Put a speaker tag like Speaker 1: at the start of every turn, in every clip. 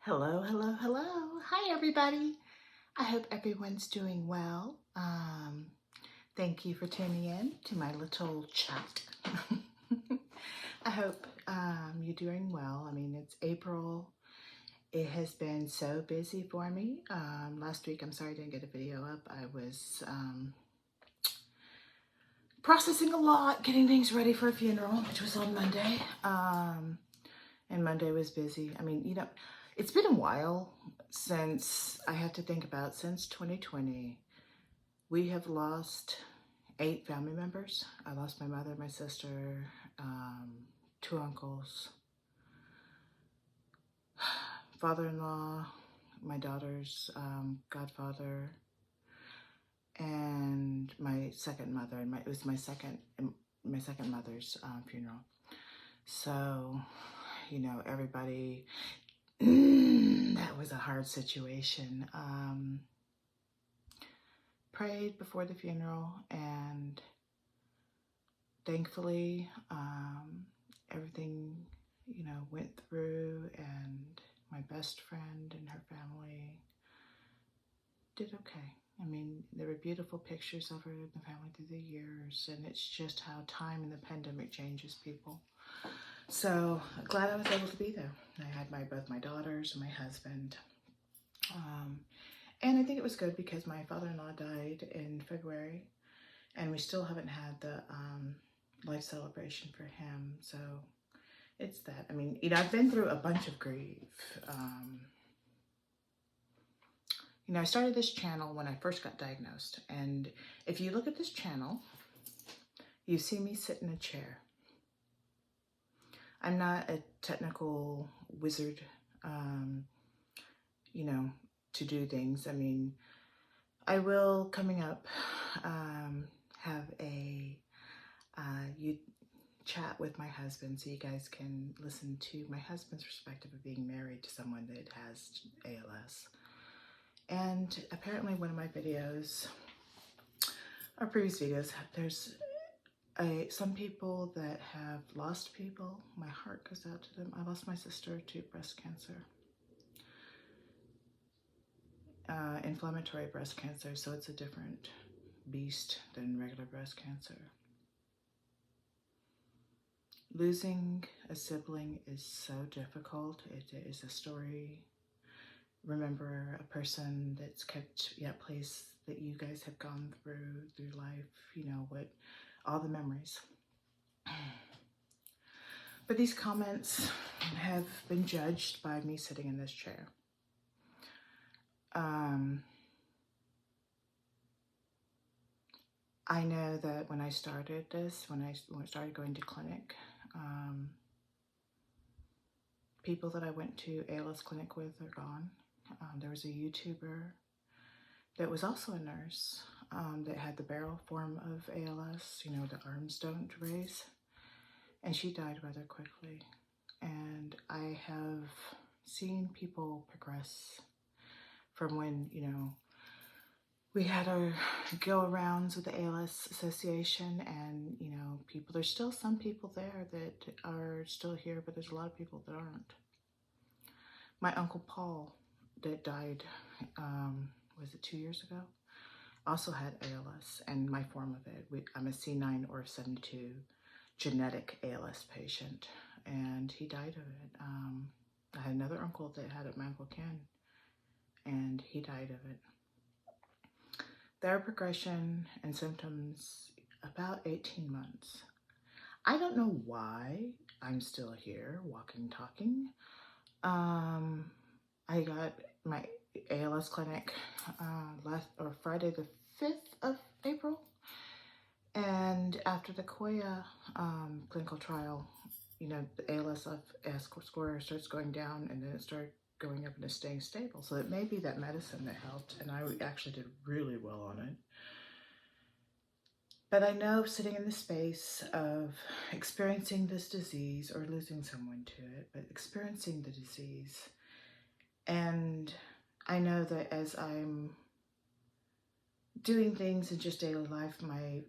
Speaker 1: Hello, hello, hello. Hi, everybody. I hope everyone's doing well. Thank you for tuning in to my little chat. I hope you're doing well. I mean, it's April. It has been so busy for me. Last week, I'm sorry I didn't get a video up. I was processing a lot, getting things ready for a funeral, which was on Monday. And Monday was busy. I mean, it's been a while since I have to think about, since 2020, we have lost 8 family members. I lost my mother, my sister, 2 uncles, father-in-law, my daughter's godfather, and my second mother. And it was my second mother's funeral. So, everybody, that was a hard situation. Prayed before the funeral, and thankfully everything went through, and my best friend and her family did okay. I mean, there were beautiful pictures of her and the family through the years, and it's just how time and the pandemic changes people. So glad I was able to be there. I had both my daughters and my husband. And I think it was good because my father-in-law died in February, and we still haven't had the life celebration for him. So it's that. I mean, I've been through a bunch of grief. I started this channel when I first got diagnosed. And if you look at this channel, you see me sit in a chair. I'm not a technical wizard, to do things. I mean, I will, coming up, have a chat with my husband so you guys can listen to my husband's perspective of being married to someone that has ALS. And apparently one of my videos, or previous videos, there's some people that have lost people. My heart goes out to them. I lost my sister to breast cancer. Inflammatory breast cancer, so it's a different beast than regular breast cancer. Losing a sibling is so difficult. It is a story. Remember a person that's kept that place that you guys have gone through life, what all the memories. But these comments have been judged by me sitting in this chair. I know that when I started this, when I started going to clinic, people that I went to ALS clinic with are gone. There was a YouTuber that was also a nurse that had the barrel form of ALS, the arms don't raise, and she died rather quickly. And I have seen people progress from when, we had our go-arounds with the ALS Association, and, there's still some people there that are still here, but there's a lot of people that aren't. My Uncle Paul that died, was it 2 years ago? Also had ALS, and my form of it. I'm a C9 or 72 genetic ALS patient, and he died of it. I had another uncle that had it, my Uncle Ken, and he died of it. Their progression and symptoms, about 18 months. I don't know why I'm still here, walking, talking. I got my ALS clinic Friday the 5th of April. And after the Koya clinical trial, the ALS score starts going down, and then it started going up and it's staying stable. So it may be that medicine that helped, and I actually did really well on it. But I know sitting in the space of experiencing this disease, or losing someone to it, but experiencing the disease, and I know that as I'm doing things in just daily life, my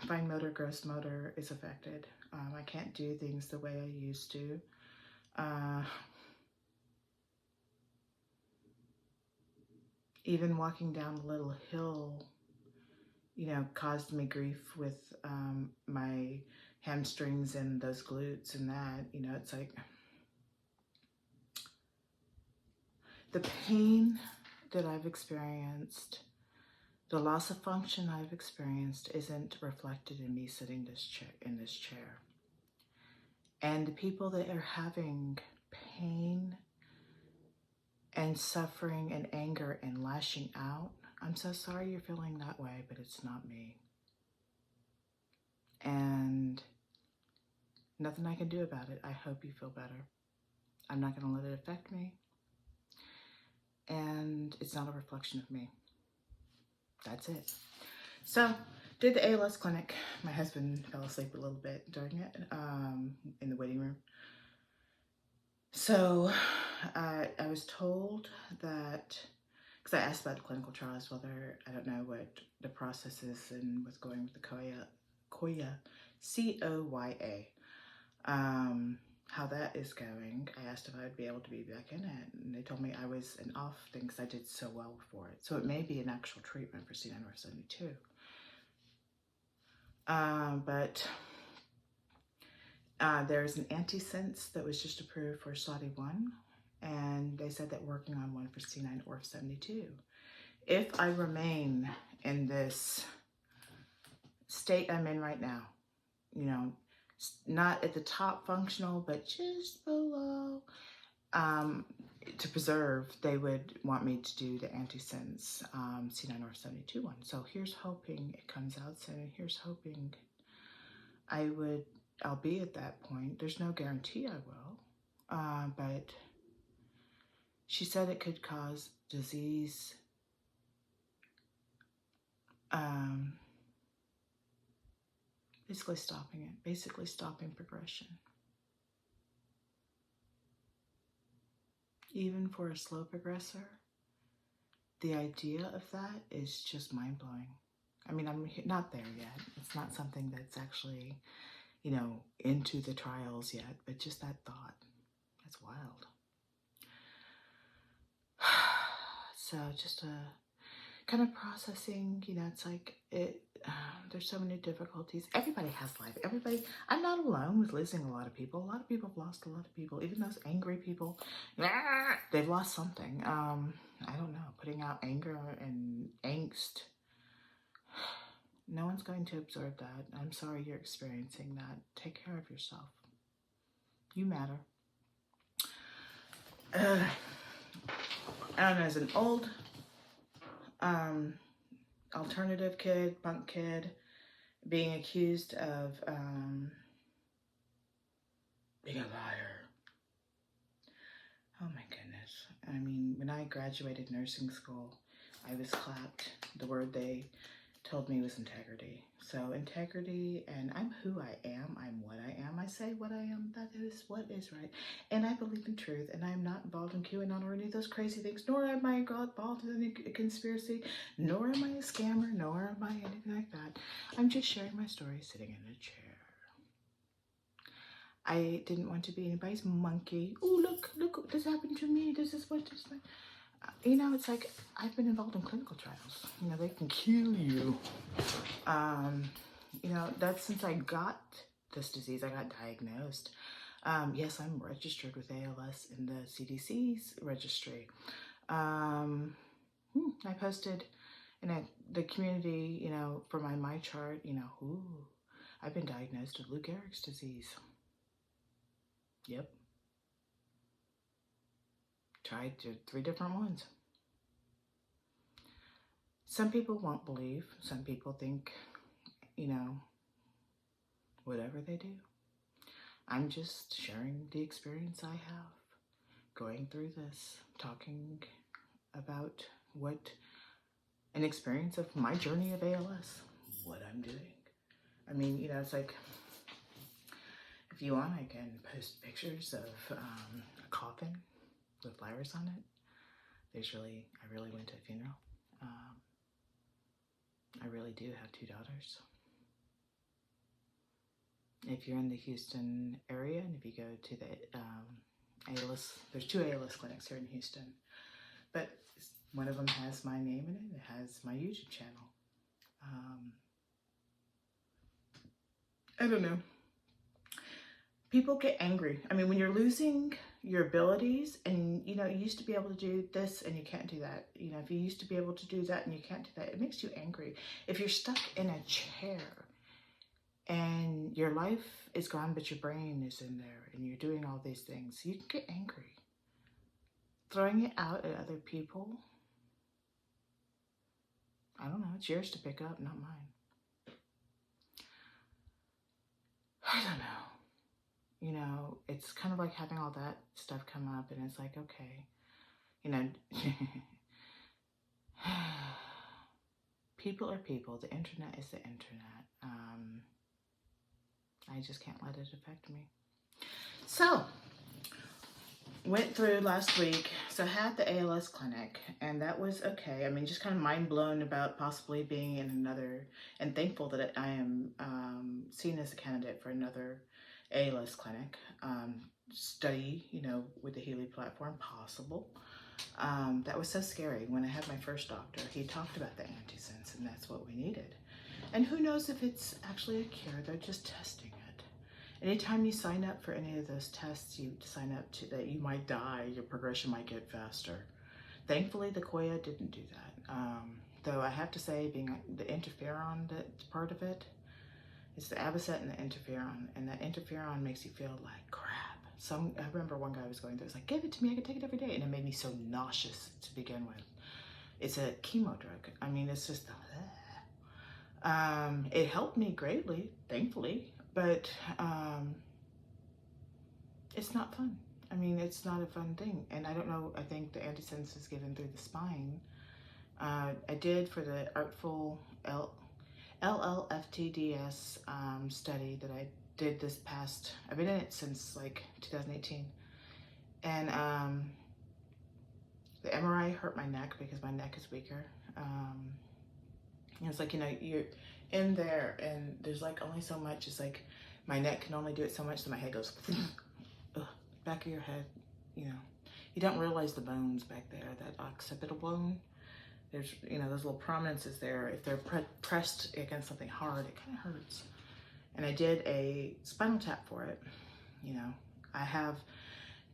Speaker 1: fine motor, gross motor is affected. I can't do things the way I used to. Even walking down a little hill, you know, caused me grief with my hamstrings and those glutes and that. You know, it's like the pain that I've experienced, the loss of function I've experienced isn't reflected in me sitting in this chair. And the people that are having pain and suffering and anger and lashing out, I'm so sorry you're feeling that way, but it's not me. And nothing I can do about it. I hope you feel better. I'm not going to let it affect me. And it's not a reflection of me. That's it. So, did the ALS clinic. My husband fell asleep a little bit during it in the waiting room. So, I was told that, because I asked about the clinical trials, whether, I don't know what the process is and what's going with the COYA, C-O-Y-A, how that is going. I asked if I would be able to be back in it, and they told me I was an off thing because I did so well for it. So it may be an actual treatment for C9orf72. But there's an antisense that was just approved for SOD1, and they said that working on one for C9orf72. If I remain in this state I'm in right now, you know, not at the top functional, but just below, to preserve, they would want me to do the antisense C9orf72 one. So here's hoping it comes out soon. Here's hoping I'll be at that point. There's no guarantee I will, but she said it could cause disease, basically stopping progression. Even for a slow progressor, the idea of that is just mind-blowing. I mean, I'm not there yet. It's not something that's actually, you know, into the trials yet, but just that thought, that's wild. So just kind of processing, you know, it's like, there's so many difficulties. Everybody has life. I'm not alone with losing a lot of people. A lot of people have lost a lot of people. Even those angry people, they've lost something. I don't know, putting out anger and angst. No one's going to absorb that. I'm sorry you're experiencing that. Take care of yourself. You matter. I don't know, as an old alternative kid, punk kid, being accused of being a liar. Oh my goodness. I mean, when I graduated nursing school, I was clapped. The word they told me was integrity. So integrity, and I'm who I am. I'm what I am. I say what I am. That is what is right. And I believe in truth, and I'm not involved in QAnon or any of those crazy things, nor am I involved in any conspiracy, nor am I a scammer, nor am I anything like that. I'm just sharing my story sitting in a chair. I didn't want to be anybody's monkey. Oh, look, this happened to me. This is what this thing. You know, it's like, I've been involved in clinical trials. You know, they can kill you. You know, that's since I got this disease, I got diagnosed. Yes, I'm registered with ALS in the CDC's registry. I posted in the community, you know, for my chart, you know, I've been diagnosed with Lou Gehrig's disease. Yep. Tried 3 different ones. Some people won't believe. Some people think, you know, whatever they do. I'm just sharing the experience I have, going through this, talking about what an experience of my journey of ALS, what I'm doing. I mean, you know, it's like, if you want, I can post pictures of a coffin with flowers on it. I really went to a funeral. I really do have 2 daughters. If you're in the Houston area, and if you go to the ALS, there's 2 ALS clinics here in Houston. But One of them has my name in it. It has my YouTube channel. I don't know. People get angry. I mean, when you're losing your abilities and, you know, you used to be able to do this and you can't do that. You know, if you used to be able to do that and you can't do that, it makes you angry. If you're stuck in a chair and your life is gone, but your brain is in there and you're doing all these things, you can get angry. Throwing it out at other people, I don't know, it's yours to pick up, not mine. I don't know. You know, it's kind of like having all that stuff come up and it's like, okay, you know, people are people. The internet is the internet. I just can't let it affect me. So, went through last week. So I had the ALS clinic and that was okay. I mean, just kind of mind blown about possibly being in another, and thankful that I am seen as a candidate for another ALS clinic study, you know, with the Healy platform, possible. That was so scary. When I had my first doctor, he talked about the antisense and that's what we needed. And who knows if it's actually a cure, they're just testing it. Anytime you sign up for any of those tests, you sign up to that you might die, your progression might get faster. Thankfully, the Koya didn't do that. Though I have to say, being the interferon that's part of it, it's the avocet and the interferon, and that interferon makes you feel like crap. I remember one guy was going through, it was like, give it to me, I can take it every day, and it made me so nauseous to begin with. It's a chemo drug. I mean, it's just, it helped me greatly, thankfully, but it's not fun. I mean, it's not a fun thing, and I don't know, I think the antisense is given through the spine. I did for the Artful LLFTDS study that I did this past, I've been in it since like 2018. And the MRI hurt my neck because my neck is weaker. It's like, you know, you're in there and there's like only so much. It's like my neck can only do it so much that my head goes, back of your head, you know. You don't realize the bones back there, that occipital bone. There's, you know, those little prominences there. If they're pressed against something hard, it kind of hurts. And I did a spinal tap for it. You know, I have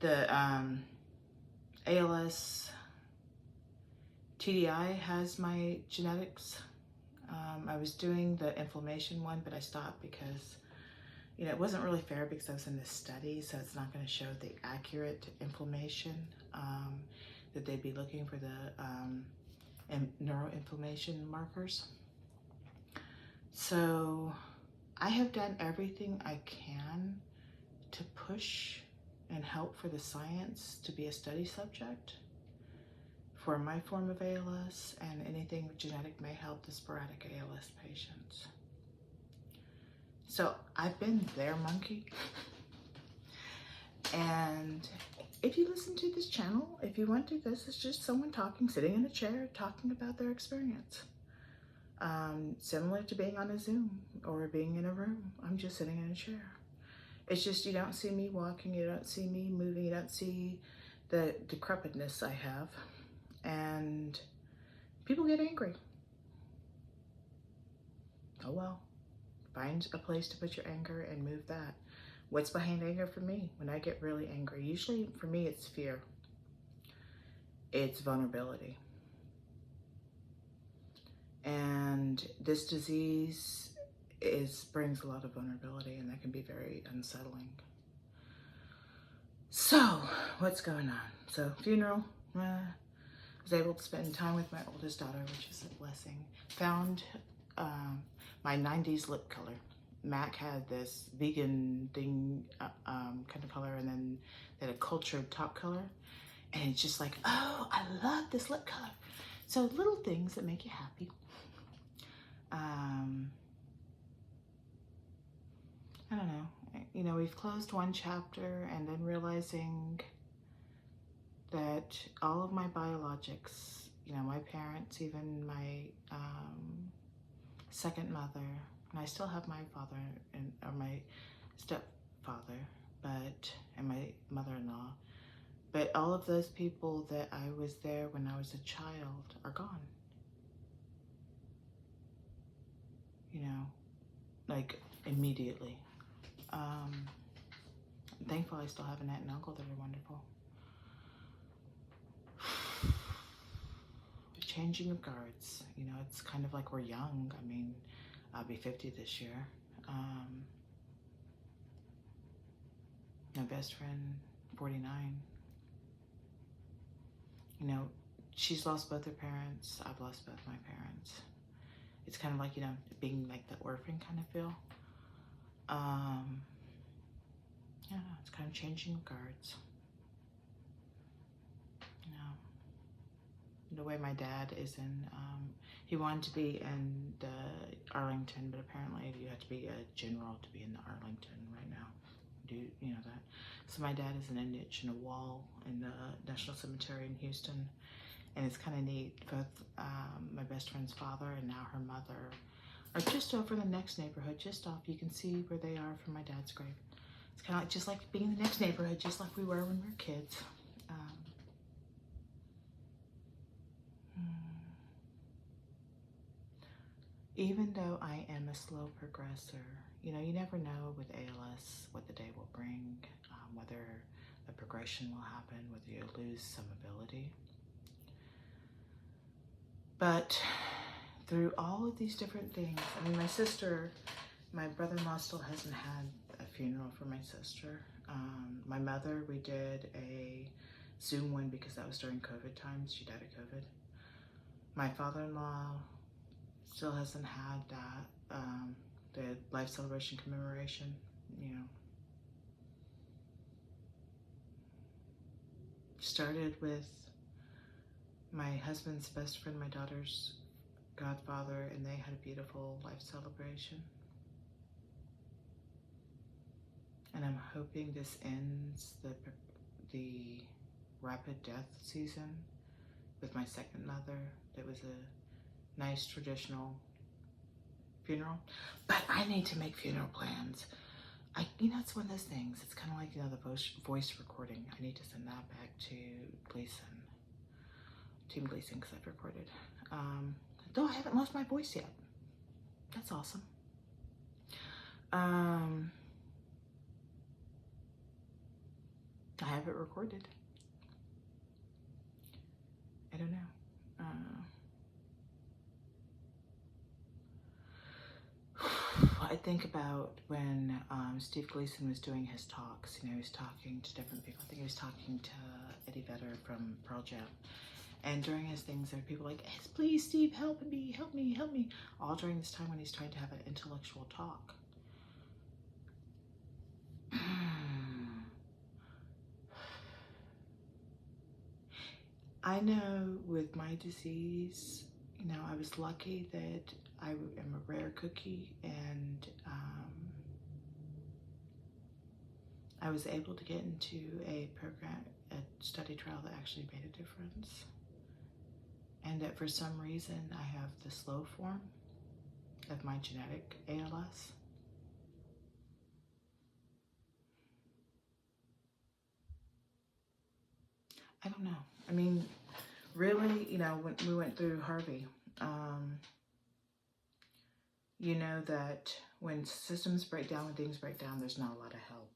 Speaker 1: the ALS TDI has my genetics. I was doing the inflammation one, but I stopped because, you know, it wasn't really fair because I was in this study, so it's not going to show the accurate inflammation that they'd be looking for the neuroinflammation markers. So I have done everything I can to push and help for the science to be a study subject for my form of ALS, and anything genetic may help the sporadic ALS patients. So I've been their monkey. And if you listen to this channel, if you went to this, it's just someone talking, sitting in a chair, talking about their experience. Similar to being on a Zoom or being in a room. I'm just sitting in a chair. It's just, you don't see me walking, you don't see me moving, you don't see the decrepitness I have. And people get angry. Oh well, find a place to put your anger and move that. What's behind anger for me? When I get really angry, usually for me it's fear. It's vulnerability. And this disease brings a lot of vulnerability, and that can be very unsettling. So, what's going on? So, funeral, was able to spend time with my oldest daughter, which is a blessing. Found my 90s lip color. Mac had this vegan thing kind of color, and then they had a cultured top color. And it's just like, oh, I love this lip color. So little things that make you happy. I don't know. You know, we've closed one chapter, and then realizing that all of my biologics, you know, my parents, even my second mother, and I still have my father or my stepfather, and my mother-in-law, But all of those people that I was there when I was a child are gone. You know, like immediately. I'm thankful I still have an aunt and uncle that are wonderful. The changing of guards, you know, it's kind of like we're young. I mean, I'll be 50 this year. My best friend, 49. You know, she's lost both her parents. I've lost both my parents. It's kind of like, you know, being like the orphan kind of feel. Yeah, it's kind of changing guards. You know, the way my dad is in, he wanted to be in the Arlington, but apparently you have to be a general to be in the Arlington right now. Do you know that? So my dad is in a niche in a wall in the National Cemetery in Houston. And it's kind of neat. Both my best friend's father and now her mother are just over in the next neighborhood, just off. You can see where they are from my dad's grave. It's kind of like just like being in the next neighborhood, just like we were when we were kids. Even though I am a slow progressor, you know, you never know with ALS what the day will bring, whether a progression will happen, whether you lose some ability. But through all of these different things, I mean, my brother-in-law still hasn't had a funeral for my sister. My mother, we did a Zoom one because that was during COVID times. She died of COVID. My father-in-law still hasn't had that, the life celebration commemoration, you know. Started with my husband's best friend, my daughter's godfather, and they had a beautiful life celebration. And I'm hoping this ends the rapid death season with my second mother. That was a nice traditional funeral. But I need to make funeral plans. You know, it's one of those things. It's kind of like, you know, the voice recording. I need to send that back to Team Gleason, because I've recorded. Though I haven't lost my voice yet. That's awesome. I have it recorded. I don't know. I think about when Steve Gleason was doing his talks. You know, he was talking to different people. I think he was talking to Eddie Vedder from Pearl Jam. And during his things, there are people like, yes, please, Steve, help me, help me, help me. All during this time when he's trying to have an intellectual talk. I know with my disease, you know, I was lucky that I am a rare cookie, and I was able to get into a program, a study trial that actually made a difference. And that for some reason I have the slow form of my genetic ALS. I don't know. I mean, really, you know, when we went through Harvey, you know that when systems break down, when things break down, there's not a lot of help.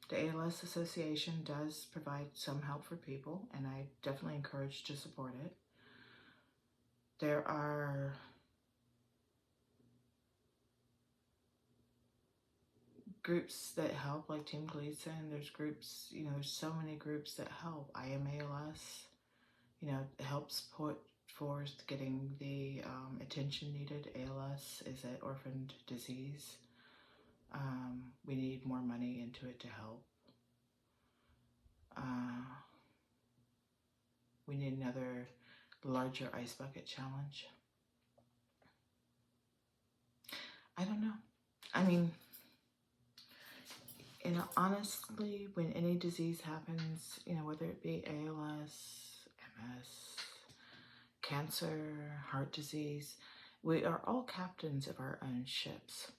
Speaker 1: The ALS Association does provide some help for people, and I definitely encourage to support it. There are groups that help, like Team Gleason. There's groups, you know, there's so many groups that help. I Am ALS, you know, helps put forth getting the attention needed. ALS is an orphaned disease. We need more money into it to help. We need another larger ice bucket challenge. I don't know. I mean, and honestly, when any disease happens, you know, whether it be ALS, MS, cancer, heart disease, we are all captains of our own ships.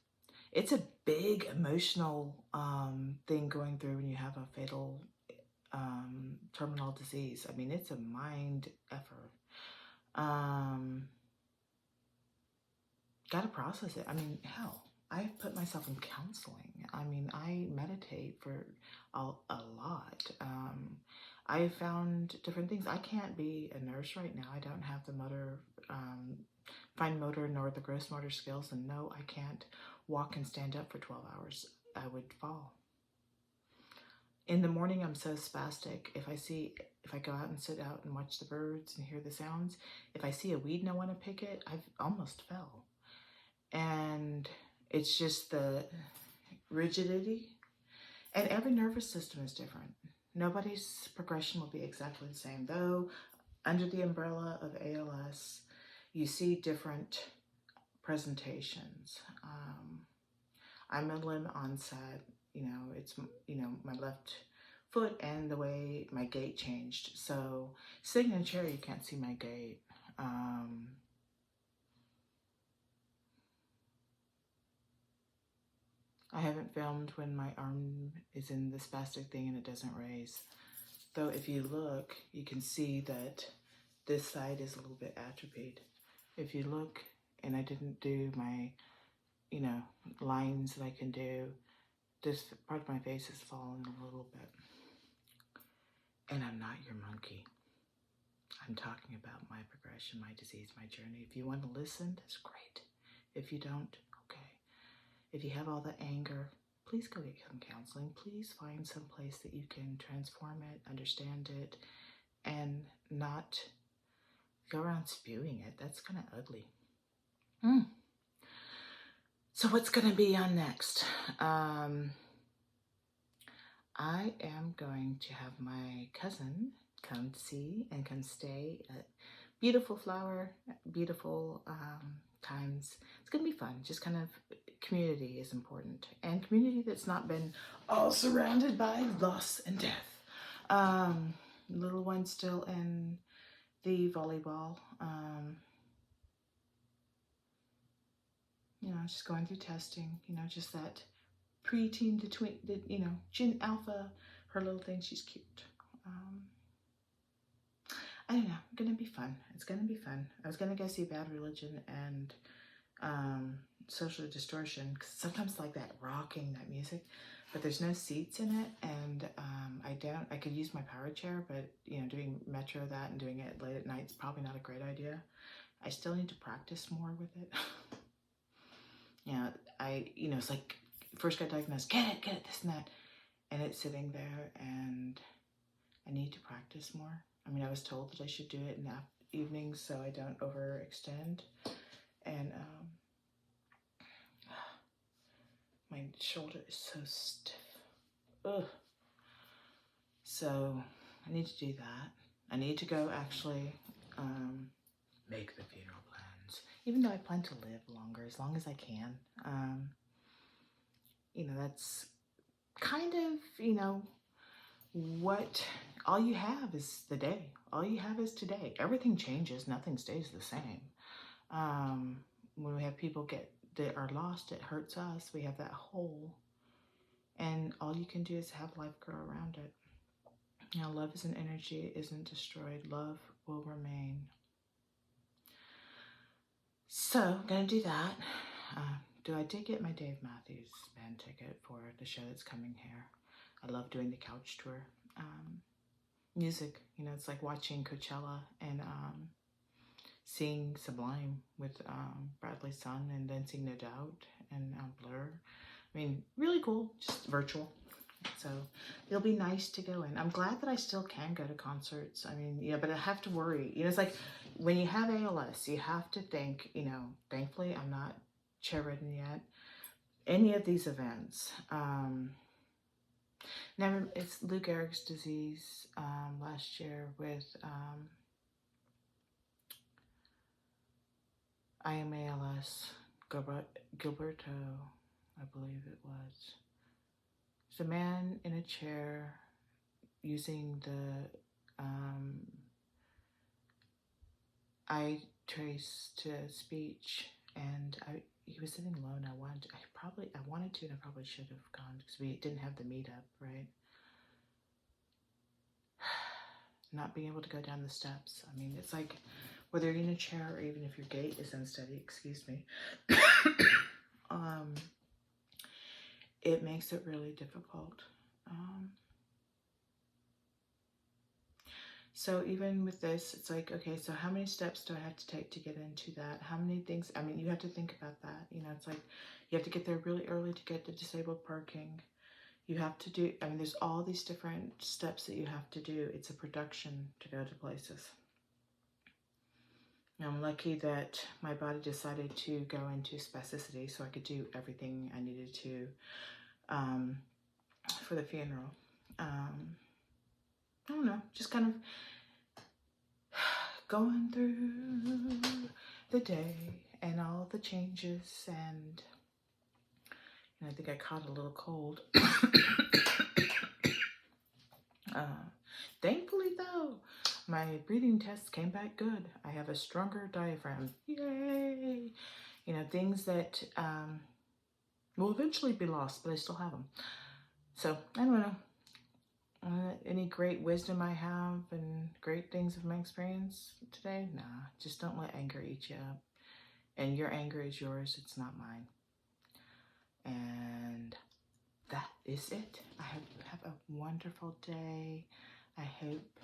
Speaker 1: it's a big emotional thing going through when you have a fatal terminal disease. I mean, it's a mind effort. Got to process it. I mean, hell, I put myself in counseling. I mean, I meditate for a lot. I found different things. I can't be a nurse right now. I don't have the fine motor nor the gross motor skills. And no, I can't walk and stand up for 12 hours. I would fall. In the morning, I'm so spastic. If I go out and sit out and watch the birds and hear the sounds, if I see a weed and I want to pick it, I've almost fell. And it's just the rigidity. And every nervous system is different. Nobody's progression will be exactly the same. Though under the umbrella of ALS, you see different presentations. I'm a limb onset. It's, my left foot and the way my gait changed. So sitting in a chair, you can't see my gait. I haven't filmed when my arm is in the spastic thing and it doesn't raise. Though if you look, you can see that this side is a little bit atrophied. If you look, and I didn't do my, lines that I can do, this part of my face has fallen a little bit. And I'm not your monkey. I'm talking about my progression, my disease, my journey. If you want to listen, that's great. If you don't, okay. If you have all the anger, please go get some counseling. Please find some place that you can transform it, understand it, and not go around spewing it. That's kind of ugly. So what's going to be on next? I am going to have my cousin come see and come stay at beautiful flower, beautiful times. It's going to be fun. Just kind of community is important. And community that's not been all surrounded by loss and death. Little one still in the volleyball. Just going through testing, just that preteen to tween, Gen Alpha, her little thing, she's cute. I don't know, it's gonna be fun. It's gonna be fun. I was gonna go see Bad Religion and Social Distortion, because sometimes like that rocking, that music, but there's no seats in it, and I could use my power chair, but doing Metro that and doing it late at night is probably not a great idea. I still need to practice more with it. It's like first got diagnosed, get it, this and that, and it's sitting there, and I need to practice more. I mean, I was told that I should do it in the evenings so I don't overextend, and my shoulder is so stiff. Ugh. So I need to do that. I need to go actually make the funeral plans, even though I plan to live longer, as long as I can. That's kind of, what all you have is the day. All you have is today. Everything changes. Nothing stays the same. When we have people that are lost, it hurts us. We have that hole. And all you can do is have life grow around it. Love is an energy. It isn't destroyed. Love will remain. So I'm going to do that. I did get my Dave Matthews Band ticket for the show that's coming here. I love doing the couch tour. Music, it's like watching Coachella and seeing Sublime with Bradley's son, and then seeing No Doubt and Blur. I mean, really cool, just virtual. So it'll be nice to go in. I'm glad that I still can go to concerts. I mean, but I have to worry. It's like when you have ALS, you have to think, thankfully I'm not chair-ridden yet. Any of these events. Never, it's Lou Gehrig's disease last year with I am ALS, Gilberto, I believe it was. It's a man in a chair using the eye trace to speech, and he was sitting alone. I wanted to, and I probably should have gone because we didn't have the meetup, right? Not being able to go down the steps. I mean, it's like whether you're in a chair or even if your gait is unsteady, excuse me, it makes it really difficult. So even with this, it's like, okay, so how many steps do I have to take to get into that? How many things, I mean, you have to think about that. You know, it's like you have to get there really early to get to disabled parking. You have to do, I mean, there's all these different steps that you have to do. It's a production to go to places. And I'm lucky that my body decided to go into spasticity so I could do everything I needed to for the funeral. I don't know, just kind of going through the day and all the changes, and I think I caught a little cold. Thankfully though, my breathing test came back good. I have a stronger diaphragm. Yay! You know, things that will eventually be lost, but I still have them. So, I don't know. Any great wisdom I have and great things of my experience today? Nah, just don't let anger eat you up. And your anger is yours, it's not mine. And that is it. I hope you have a wonderful day. I hope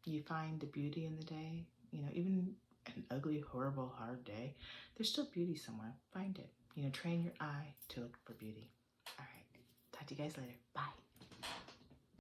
Speaker 1: you find the beauty in the day. You know, even an ugly, horrible, hard day, there's still beauty somewhere. Find it. You know, train your eye to look for beauty. All right. Talk to you guys later. Bye.